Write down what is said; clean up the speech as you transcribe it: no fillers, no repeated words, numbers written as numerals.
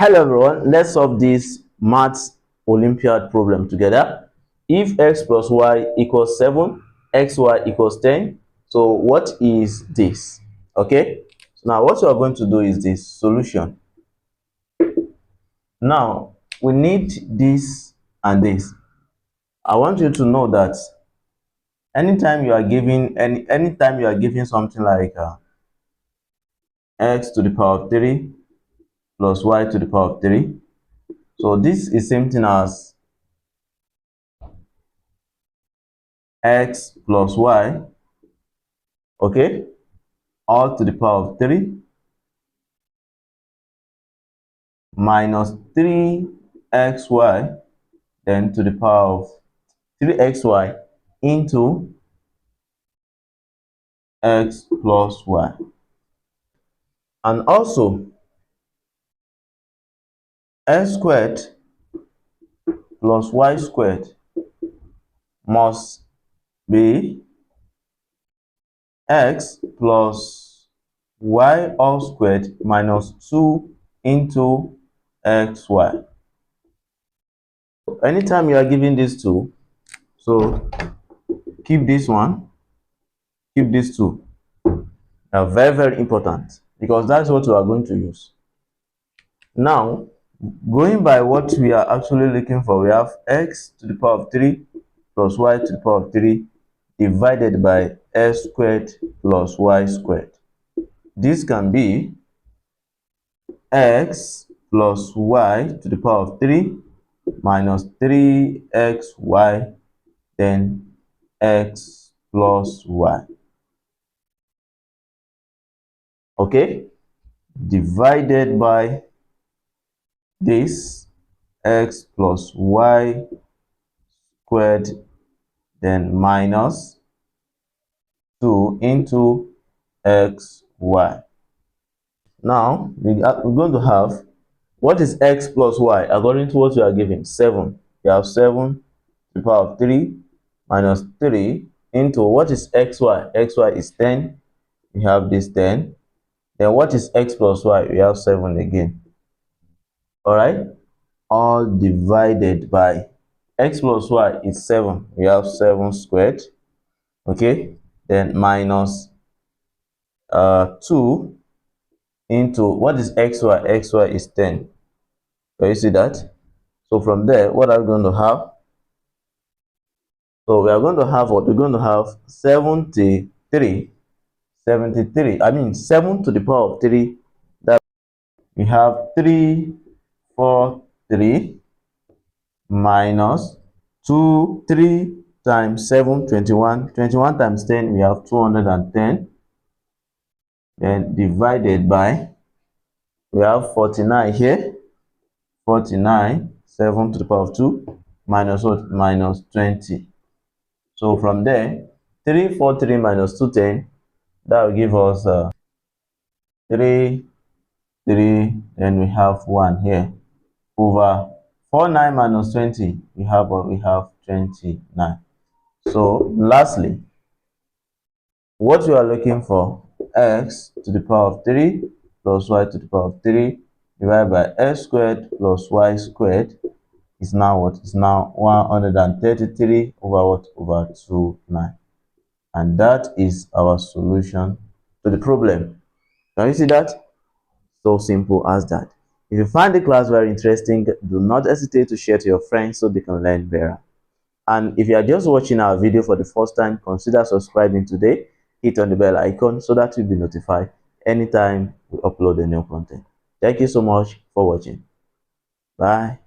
Hello everyone, let's solve this maths Olympiad problem together. If x plus y equals 7, xy equals 10, so what is this? Okay, so now what you are going to do is this solution. Now we need this and this. I want you to know that anytime you are giving something like x to the power of 3 plus y to the power of 3, so this is same thing as x plus y, okay, all to the power of 3 minus 3xy then to the power of 3xy into x plus y. And also x squared plus y squared must be x plus y all squared minus 2 into xy. Anytime you are giving these two, so keep this one, keep these two. They are very important because that's what we are going to use. Now, going by what we are actually looking for, we have x to the power of 3 plus y to the power of 3 divided by x squared plus y squared. This can be x plus y to the power of 3 minus 3xy then x plus y. Okay, divided by this x plus y squared then minus 2 into xy. Now we're going to have, what is x plus y according to what we are given? 7. We have 7 to the power of 3 minus 3 into, what is xy? Xy is 10. We have this 10. Then what is x plus y? We have 7 again. All right, all divided by x plus y is 7. We have 7 squared. Okay, then minus 2 into, what is xy? Xy is 10. Can you see that? So from there, what are we going to have? So we are going to have what? We're going to have 73. I mean 7 to the power of 3. That we have 343 minus 3 times 7, 21. 21 times 10, we have 210. Then divided by, we have 49 here. 49, 7 to the power of 2 minus what? Minus 20. So from there, 343 minus 210, that will give us 3, then we have 1 here, over 49 minus 20, we have 29. So lastly, what we are looking for, x to the power of 3 plus y to the power of 3 divided by x squared plus y squared is now what? Is now 133 over what? Over 29. And that is our solution to the problem. Can you see that? So simple as that. If you find the class very interesting, do not hesitate to share to your friends so they can learn better. And if you are just watching our video for the first time, consider subscribing today. Hit on the bell icon so that you'll be notified anytime we upload a new content. Thank you so much for watching. Bye.